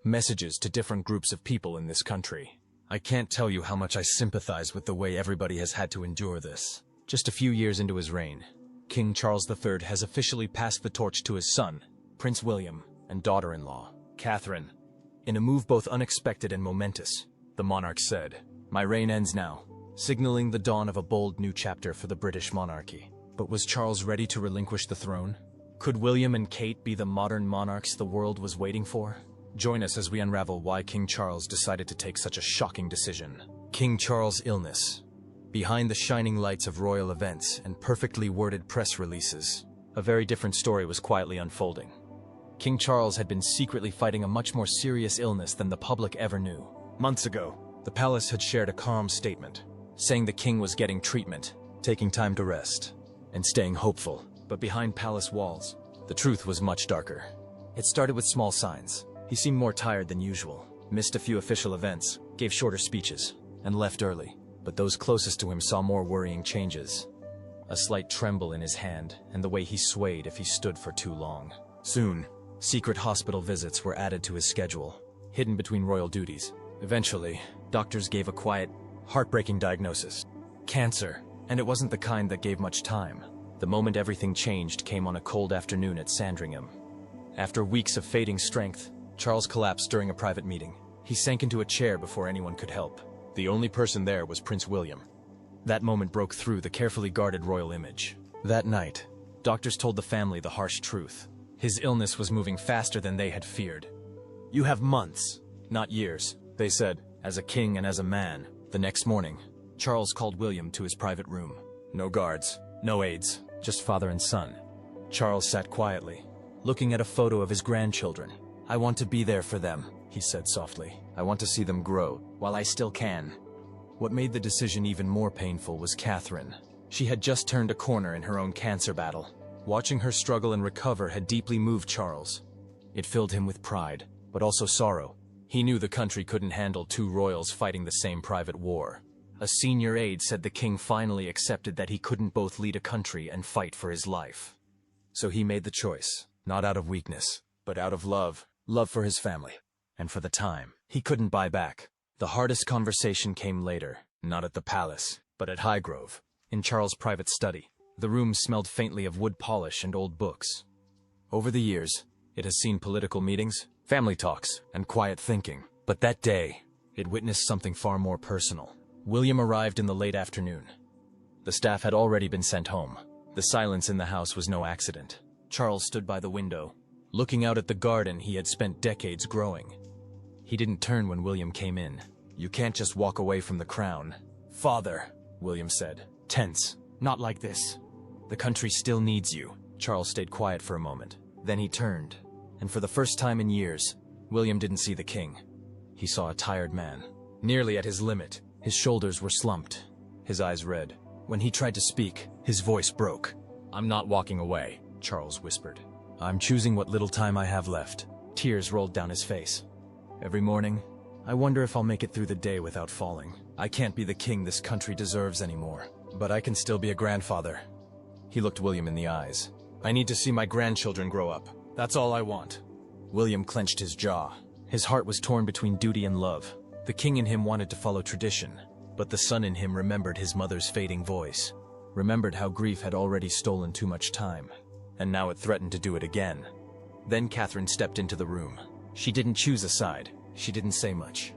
messages to different groups of people in this country. I can't tell you how much I sympathize with the way everybody has had to endure this. Just a few years into his reign, King Charles III has officially passed the torch to his son, Prince William, and daughter-in-law, Catherine. In a move both unexpected and momentous, the monarch said, "My reign ends now," signaling the dawn of a bold new chapter for the British monarchy. But was Charles ready to relinquish the throne? Could William and Kate be the modern monarchs the world was waiting for? Join us as we unravel why King Charles decided to take such a shocking decision. King Charles' illness. Behind the shining lights of royal events and perfectly worded press releases, a very different story was quietly unfolding. King Charles had been secretly fighting a much more serious illness than the public ever knew. Months ago, the palace had shared a calm statement, saying the king was getting treatment, taking time to rest, and staying hopeful. But behind palace walls, the truth was much darker. It started with small signs. He seemed more tired than usual, missed a few official events, gave shorter speeches, and left early. But those closest to him saw more worrying changes. A slight tremble in his hand, and the way he swayed if he stood for too long. Soon, secret hospital visits were added to his schedule, hidden between royal duties. Eventually, doctors gave a quiet, heartbreaking diagnosis. Cancer, and it wasn't the kind that gave much time. The moment everything changed came on a cold afternoon at Sandringham. After weeks of fading strength, Charles collapsed during a private meeting. He sank into a chair before anyone could help. The only person there was Prince William. That moment broke through the carefully guarded royal image. That night, doctors told the family the harsh truth. His illness was moving faster than they had feared. "You have months, not years," they said, as a king and as a man. The next morning, Charles called William to his private room. No guards, no aides, just father and son. Charles sat quietly, looking at a photo of his grandchildren. "I want to be there for them," he said softly. "I want to see them grow, while I still can." What made the decision even more painful was Catherine. She had just turned a corner in her own cancer battle. Watching her struggle and recover had deeply moved Charles. It filled him with pride, but also sorrow. He knew the country couldn't handle two royals fighting the same private war. A senior aide said the king finally accepted that he couldn't both lead a country and fight for his life. So he made the choice, not out of weakness, but out of love. Love for his family, and for the time he couldn't buy back. The hardest conversation came later, not at the palace, but at Highgrove, in Charles' private study. The room smelled faintly of wood polish and old books. Over the years, it has seen political meetings, family talks, and quiet thinking. But that day, it witnessed something far more personal. William arrived in the late afternoon. The staff had already been sent home. The silence in the house was no accident. Charles stood by the window, looking out at the garden he had spent decades growing. He didn't turn when William came in. "You can't just walk away from the crown." "Father," William said, tense. "Not like this. The country still needs you." Charles stayed quiet for a moment. Then he turned, and for the first time in years, William didn't see the king. He saw a tired man, nearly at his limit. His shoulders were slumped, his eyes red. When he tried to speak, his voice broke. "I'm not walking away," Charles whispered. "I'm choosing what little time I have left." Tears rolled down his face. "Every morning, I wonder if I'll make it through the day without falling. I can't be the king this country deserves anymore, but I can still be a grandfather." He looked William in the eyes. "I need to see my grandchildren grow up. That's all I want." William clenched his jaw. His heart was torn between duty and love. The king in him wanted to follow tradition, but the son in him remembered his mother's fading voice, remembered how grief had already stolen too much time, and now it threatened to do it again. Then Catherine stepped into the room. She didn't choose a side. She didn't say much.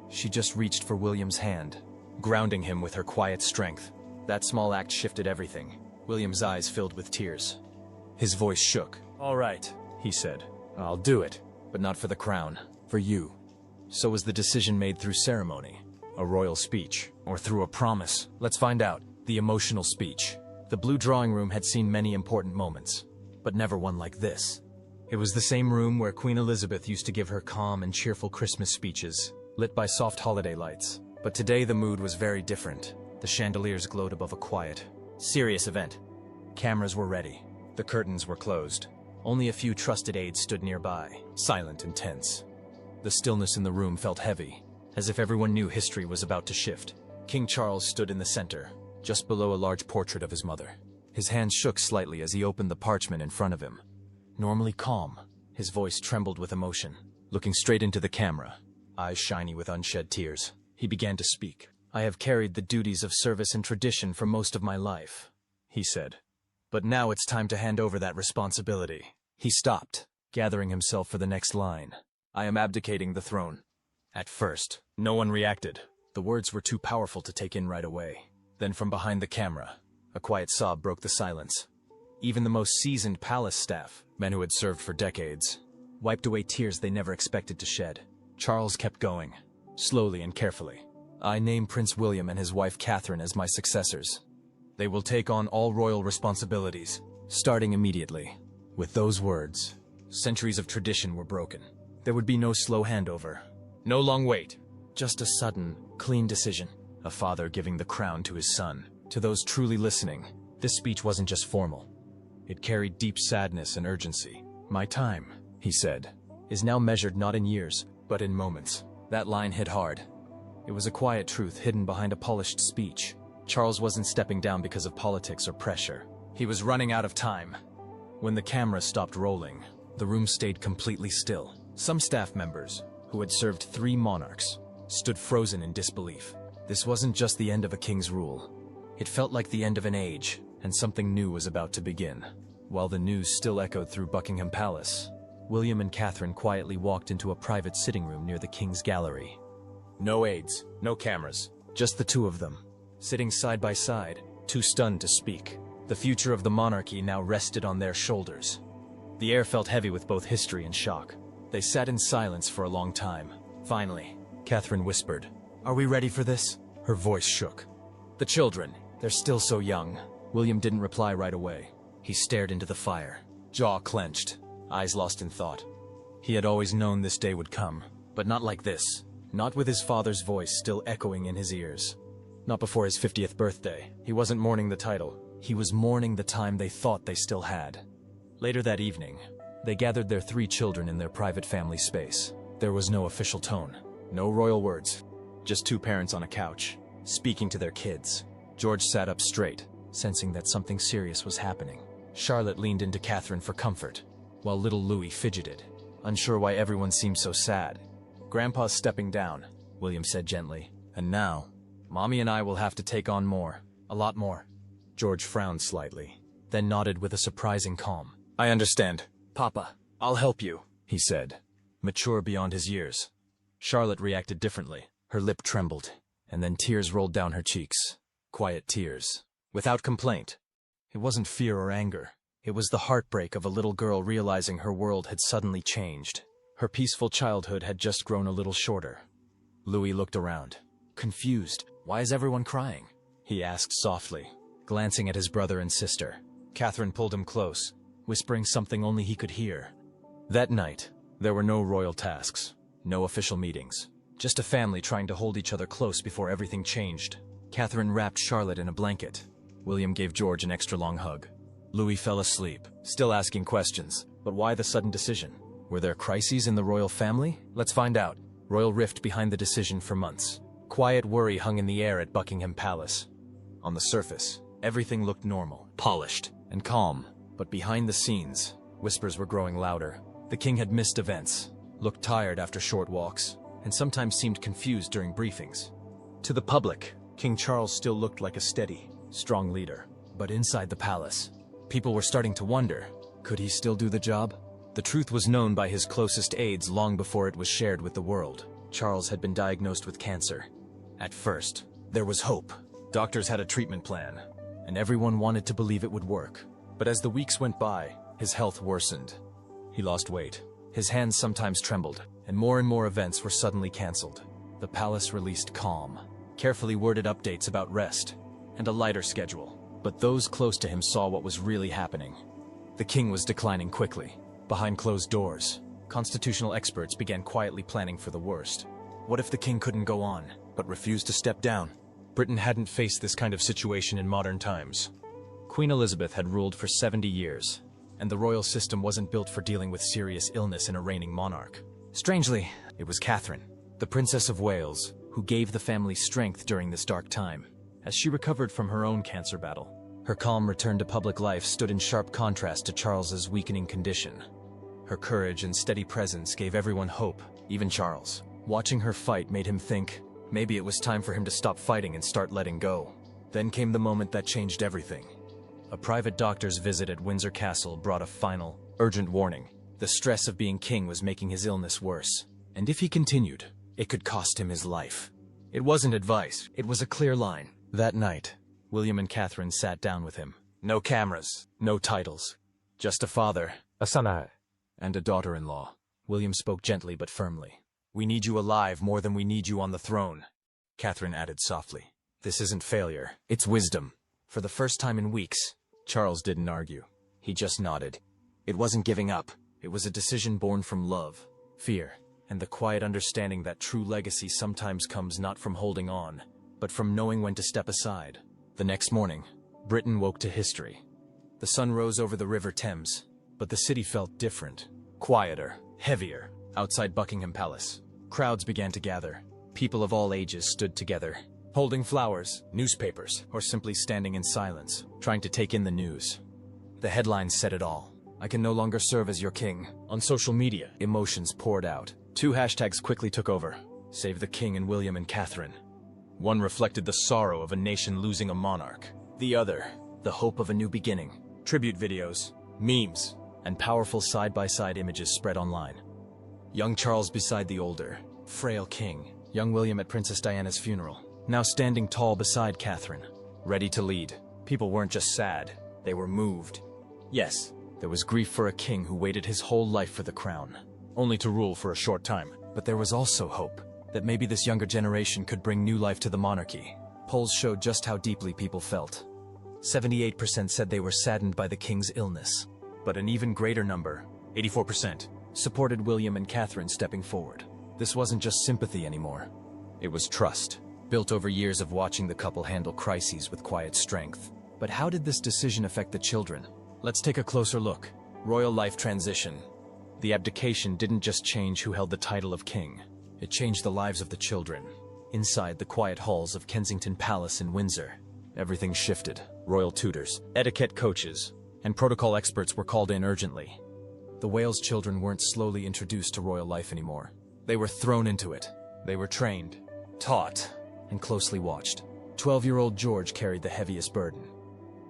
She just reached for William's hand, grounding him with her quiet strength. That small act shifted everything. William's eyes filled with tears. His voice shook. "All right," he said. "I'll do it, but not for the crown, for you." So was the decision made through ceremony, a royal speech, or through a promise? Let's find out. The emotional speech. The blue drawing room had seen many important moments, but never one like this. It was the same room where Queen Elizabeth used to give her calm and cheerful Christmas speeches, lit by soft holiday lights. But today the mood was very different. The chandeliers glowed above a quiet, serious event. Cameras were ready. The curtains were closed. Only a few trusted aides stood nearby, silent and tense. The stillness in the room felt heavy, as if everyone knew history was about to shift. King Charles stood in the center, just below a large portrait of his mother. His hands shook slightly as he opened the parchment in front of him. Normally calm, his voice trembled with emotion. Looking straight into the camera, eyes shiny with unshed tears, he began to speak. "I have carried the duties of service and tradition for most of my life," he said. "But now it's time to hand over that responsibility." He stopped, gathering himself for the next line. "I am abdicating the throne." At first, no one reacted. The words were too powerful to take in right away. Then from behind the camera, a quiet sob broke the silence. Even the most seasoned palace staff, men who had served for decades, wiped away tears they never expected to shed. Charles kept going, slowly and carefully. "I name Prince William and his wife Catherine as my successors. They will take on all royal responsibilities, starting immediately." With those words, centuries of tradition were broken. There would be no slow handover, no long wait, just a sudden, clean decision. A father giving the crown to his son. To those truly listening, this speech wasn't just formal. It carried deep sadness and urgency. "My time," he said, "is now measured not in years, but in moments." That line hit hard. It was a quiet truth hidden behind a polished speech. Charles wasn't stepping down because of politics or pressure. He was running out of time. When the camera stopped rolling, the room stayed completely still. Some staff members, who had served 3 monarchs, stood frozen in disbelief. This wasn't just the end of a king's rule. It felt like the end of an age, and something new was about to begin. While the news still echoed through Buckingham Palace, William and Catherine quietly walked into a private sitting room near the king's gallery. No aides, no cameras, just the two of them, sitting side by side, too stunned to speak. The future of the monarchy now rested on their shoulders. The air felt heavy with both history and shock. They sat in silence for a long time. Finally, Catherine whispered, "Are we ready for this?" Her voice shook. "The children, they're still so young." William didn't reply right away. He stared into the fire, jaw clenched, eyes lost in thought. He had always known this day would come, but not like this. Not with his father's voice still echoing in his ears. Not before his 50th birthday. He wasn't mourning the title. He was mourning the time they thought they still had. Later that evening, they gathered their 3 children in their private family space. There was no official tone, no royal words, just 2 parents on a couch, speaking to their kids. George sat up straight, sensing that something serious was happening. Charlotte leaned into Catherine for comfort, while little Louis fidgeted, unsure why everyone seemed so sad. "Grandpa's stepping down," William said gently. "And now, Mommy and I will have to take on more, a lot more." George frowned slightly, then nodded with a surprising calm. "I understand, Papa. I'll help you," he said, mature beyond his years. Charlotte reacted differently. Her lip trembled, and then tears rolled down her cheeks. Quiet tears, without complaint. It wasn't fear or anger. It was the heartbreak of a little girl realizing her world had suddenly changed. Her peaceful childhood had just grown a little shorter. Louis looked around, confused. "Why is everyone crying?" he asked softly, glancing at his brother and sister. Catherine pulled him close, whispering something only he could hear. That night, there were no royal tasks, no official meetings, just a family trying to hold each other close before everything changed. Catherine wrapped Charlotte in a blanket. William gave George an extra long hug. Louis fell asleep, still asking questions. But why the sudden decision? Were there crises in the royal family? Let's find out. Royal rift behind the decision for months. Quiet worry hung in the air at Buckingham Palace. On the surface, everything looked normal, polished, and calm. But behind the scenes, whispers were growing louder. The king had missed events, looked tired after short walks, and sometimes seemed confused during briefings. To the public, King Charles still looked like a steady, strong leader. But inside the palace, people were starting to wonder, could he still do the job? The truth was known by his closest aides long before it was shared with the world. Charles had been diagnosed with cancer. At first, there was hope. Doctors had a treatment plan, and everyone wanted to believe it would work. But as the weeks went by, his health worsened. He lost weight. His hands sometimes trembled, and more events were suddenly cancelled. The palace released calm, carefully worded updates about rest, and a lighter schedule. But those close to him saw what was really happening. The king was declining quickly. Behind closed doors, constitutional experts began quietly planning for the worst. What if the king couldn't go on, but refused to step down? Britain hadn't faced this kind of situation in modern times. Queen Elizabeth had ruled for 70 years, and the royal system wasn't built for dealing with serious illness in a reigning monarch. Strangely, it was Catherine, the Princess of Wales, who gave the family strength during this dark time. As she recovered from her own cancer battle, her calm return to public life stood in sharp contrast to Charles's weakening condition. Her courage and steady presence gave everyone hope, even Charles. Watching her fight made him think, maybe it was time for him to stop fighting and start letting go. Then came the moment that changed everything. A private doctor's visit at Windsor Castle brought a final, urgent warning. The stress of being king was making his illness worse, and if he continued, it could cost him his life. It wasn't advice, it was a clear line. That night, William and Catherine sat down with him. No cameras, no titles, just a father, a son, and a daughter-in-law. William spoke gently but firmly. "We need you alive more than we need you on the throne," Catherine added softly. "This isn't failure, it's wisdom." For the first time in weeks, Charles didn't argue. He just nodded. It wasn't giving up. It was a decision born from love, fear, and the quiet understanding that true legacy sometimes comes not from holding on, but from knowing when to step aside. The next morning, Britain woke to history. The sun rose over the River Thames, but the city felt different, quieter, heavier. Outside Buckingham Palace, crowds began to gather. People of all ages stood together, holding flowers, newspapers, or simply standing in silence, trying to take in the news. The headlines said it all. "I can no longer serve as your king." On social media, emotions poured out. 2 hashtags quickly took over. Save the King and William and Catherine. One reflected the sorrow of a nation losing a monarch. The other, the hope of a new beginning. Tribute videos, memes, and powerful side-by-side images spread online. Young Charles beside the older, frail king. Young William at Princess Diana's funeral. Now standing tall beside Catherine, ready to lead. People weren't just sad, they were moved. Yes, there was grief for a king who waited his whole life for the crown, only to rule for a short time. But there was also hope that maybe this younger generation could bring new life to the monarchy. Polls showed just how deeply people felt. 78% said they were saddened by the king's illness, but an even greater number, 84%, supported William and Catherine stepping forward. This wasn't just sympathy anymore. It was trust, built over years of watching the couple handle crises with quiet strength. But how did this decision affect the children? Let's take a closer look. Royal life transition. The abdication didn't just change who held the title of king. It changed the lives of the children. Inside the quiet halls of Kensington Palace in Windsor, everything shifted. Royal tutors, etiquette coaches, and protocol experts were called in urgently. The Wales children weren't slowly introduced to royal life anymore. They were thrown into it. They were trained, taught, and closely watched. 12-year-old George carried the heaviest burden.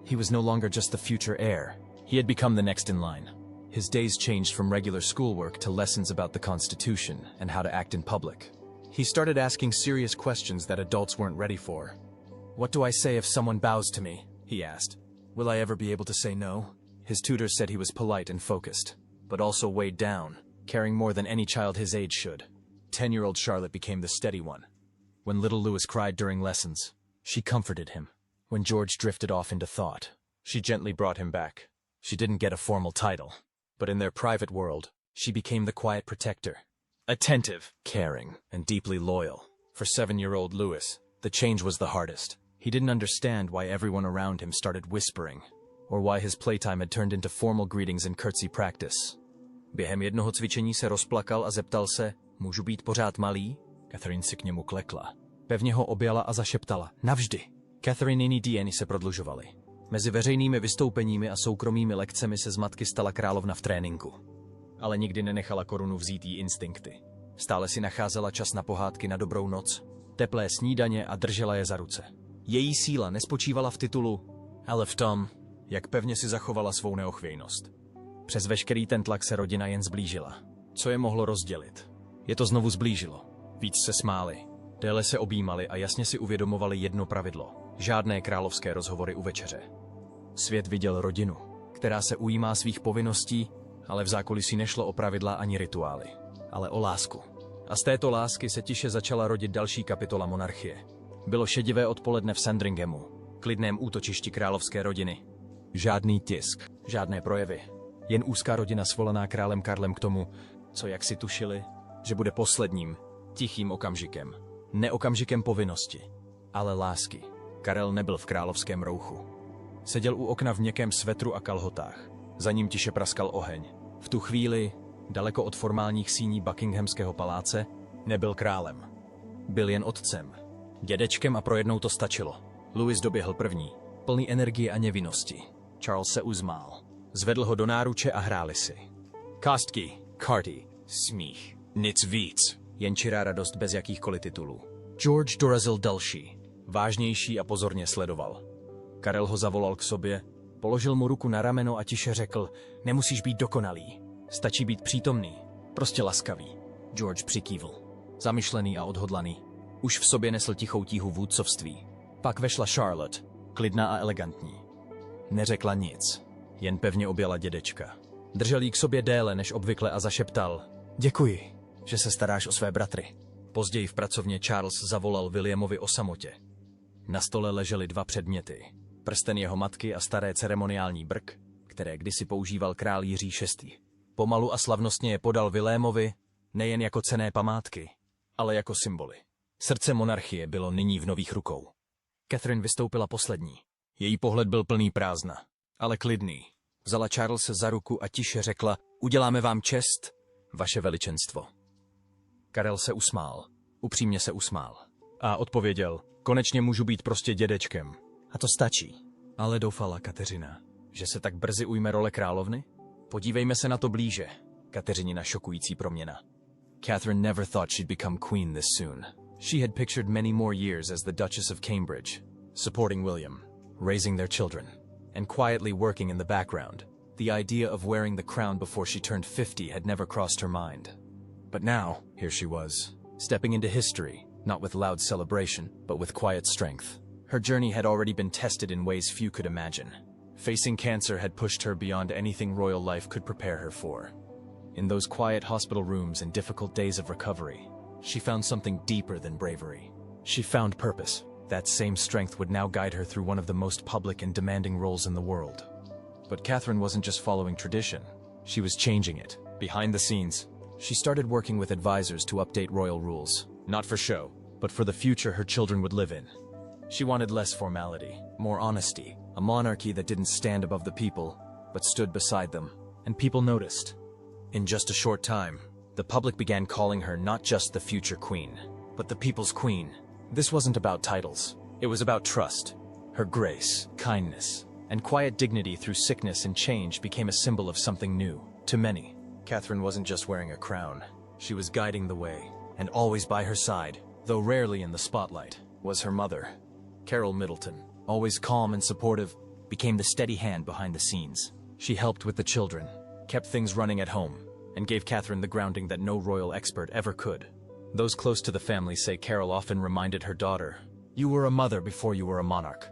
He was no longer just the future heir. He had become the next in line. His days changed from regular schoolwork to lessons about the Constitution and how to act in public. He started asking serious questions that adults weren't ready for. "What do I say if someone bows to me?" he asked. "Will I ever be able to say no?" His tutors said he was polite and focused, but also weighed down, caring more than any child his age should. 10-year-old Charlotte became the steady one. When little Louis cried during lessons, she comforted him. When George drifted off into thought, she gently brought him back. She didn't get a formal title, but in their private world, she became the quiet protector. Attentive, caring, and deeply loyal. For 7-year-old Louis, the change was the hardest. He didn't understand why everyone around him started whispering, or why his playtime had turned into formal greetings and curtsy practice. Během jednoho cvičení se rozplakal a zeptal se, "Můžu být pořád malý?" Catherine si k němu klekla. Pevně ho objala a zašeptala, "Navždy." Catherineiny díjeny se prodlužovaly. Mezi veřejnými vystoupeními a soukromými lekcemi se z matky stala královna v tréninku. Ale nikdy nenechala korunu vzít jí instinkty. Stále si nacházela čas na pohádky na dobrou noc, teplé snídaně a držela je za ruce. Její síla nespočívala v titulu, ale v tom, jak pevně si zachovala svou neochvějnost. Přes veškerý ten tlak se rodina jen zblížila. Co je mohlo rozdělit? Je to znovu zblížilo. Víc se smáli, déle se objímali a jasně si uvědomovali jedno pravidlo. Žádné královské rozhovory u večeře. Svět viděl rodinu, která se ujímá svých povinností, ale v zákulisí nešlo o pravidla ani rituály, ale o lásku. A z této lásky se tiše začala rodit další kapitola monarchie. Bylo šedivé odpoledne v Sandringhamu, klidném útočišti královské rodiny. Žádný tisk, žádné projevy. Jen úzká rodina svolaná králem Karlem k tomu, co jak si tušili, že bude posledním, tichým okamžikem. Ne okamžikem povinnosti, ale lásky. Karel nebyl v královském rouchu. Seděl u okna v měkkém svetru a kalhotách. Za ním tiše praskal oheň. V tu chvíli, daleko od formálních síní Buckinghamského paláce, nebyl králem. Byl jen otcem, dědečkem a pro jednou to stačilo. Louis doběhl první, plný energie a nevinnosti. Charles se uzmál. Zvedl ho do náruče a hráli si. Kostky, karty, smích, nic víc. Jen čirá radost bez jakýchkoliv titulů. George dorazil další, vážnější a pozorně sledoval. Karel ho zavolal k sobě, položil mu ruku na rameno a tiše řekl, nemusíš být dokonalý, stačí být přítomný, prostě laskavý. George přikývl, zamyšlený a odhodlaný. Už v sobě nesl tichou tíhu vůdcovství. Pak vešla Charlotte, klidná a elegantní. Neřekla nic, jen pevně objala dědečka. Držel jí k sobě déle než obvykle a zašeptal, děkuji, že se staráš o své bratry. Později v pracovně Charles zavolal Williamovi o samotě. Na stole ležely dva předměty. Prsten jeho matky a staré ceremoniální brk, které kdysi používal král Jiří VI. Pomalu a slavnostně je podal Williamovi nejen jako cenné památky, ale jako symboly. Srdce monarchie bylo nyní v nových rukou. Catherine vystoupila poslední. Její pohled byl plný prázdna, ale klidný. Vzala Charlese za ruku a tiše řekla, uděláme vám čest, vaše veličenstvo. Karel se usmál, upřímně se usmál. A odpověděl, konečně můžu být prostě dědečkem. A to stačí. Ale doufala Kateřina, že se tak brzy ujme role královny? Podívejme se na to blíže. Kateřinina šokující proměna. Catherine never thought she'd become queen this soon. She had pictured many more years as the Duchess of Cambridge, supporting William, raising their children, and quietly working in the background. The idea of wearing the crown before she turned 50 had never crossed her mind. But now, here she was, stepping into history, not with loud celebration, but with quiet strength. Her journey had already been tested in ways few could imagine. Facing cancer had pushed her beyond anything royal life could prepare her for. In those quiet hospital rooms and difficult days of recovery, she found something deeper than bravery. She found purpose. That same strength would now guide her through one of the most public and demanding roles in the world. But Catherine wasn't just following tradition. She was changing it. Behind the scenes, she started working with advisors to update royal rules. Not for show, but for the future her children would live in. She wanted less formality, more honesty, a monarchy that didn't stand above the people, but stood beside them. And people noticed. In just a short time, the public began calling her not just the future queen, but the people's queen. This wasn't about titles. It was about trust. Her grace, kindness, and quiet dignity through sickness and change became a symbol of something new. To many, Catherine wasn't just wearing a crown. She was guiding the way, and always by her side, though rarely in the spotlight, was her mother. Carol Middleton, always calm and supportive, became the steady hand behind the scenes. She helped with the children, kept things running at home, and gave Catherine the grounding that no royal expert ever could. Those close to the family say Carol often reminded her daughter, "You were a mother before you were a monarch.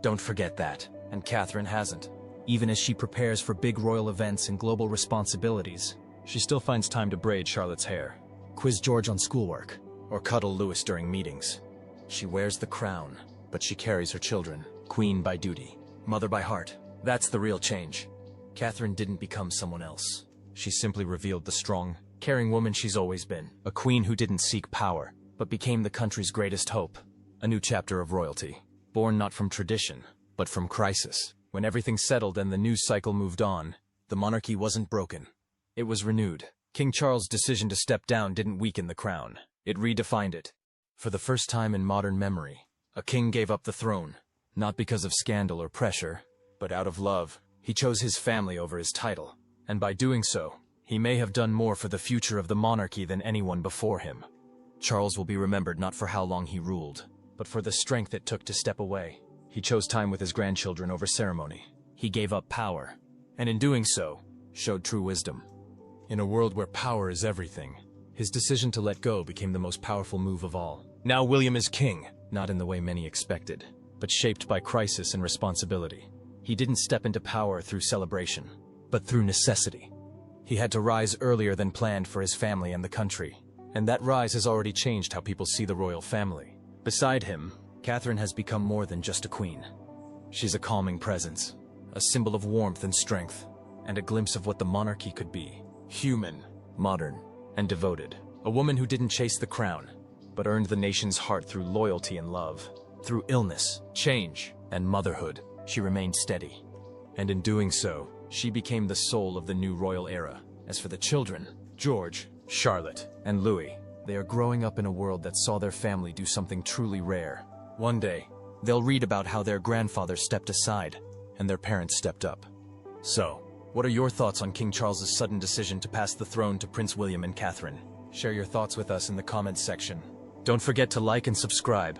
Don't forget that." And Catherine hasn't. Even as she prepares for big royal events and global responsibilities, she still finds time to braid Charlotte's hair, quiz George on schoolwork, or cuddle Louis during meetings. She wears the crown, but she carries her children, queen by duty, mother by heart. That's the real change. Catherine didn't become someone else. She simply revealed the strong, caring woman she's always been. A queen who didn't seek power, but became the country's greatest hope. A new chapter of royalty, born not from tradition, but from crisis. When everything settled and the news cycle moved on, the monarchy wasn't broken. It was renewed. King Charles' decision to step down didn't weaken the crown. It redefined it. For the first time in modern memory, a king gave up the throne, not because of scandal or pressure, but out of love. He chose his family over his title, and by doing so, he may have done more for the future of the monarchy than anyone before him. Charles will be remembered not for how long he ruled, but for the strength it took to step away. He chose time with his grandchildren over ceremony. He gave up power, and in doing so, showed true wisdom. In a world where power is everything, his decision to let go became the most powerful move of all. Now William is king, not in the way many expected, but shaped by crisis and responsibility. He didn't step into power through celebration, but through necessity. He had to rise earlier than planned for his family and the country, and that rise has already changed how people see the royal family. Beside him, Catherine has become more than just a queen. She's a calming presence, a symbol of warmth and strength, and a glimpse of what the monarchy could be. Human, modern, and devoted. A woman who didn't chase the crown, but earned the nation's heart through loyalty and love. Through illness, change, and motherhood, she remained steady. And in doing so, she became the soul of the new royal era. As for the children, George, Charlotte, and Louis, they are growing up in a world that saw their family do something truly rare. One day, they'll read about how their grandfather stepped aside, and their parents stepped up. So, What are your thoughts on King Charles's sudden decision to pass the throne to Prince William and Catherine? Share your thoughts with us in the comments section. Don't forget to like and subscribe.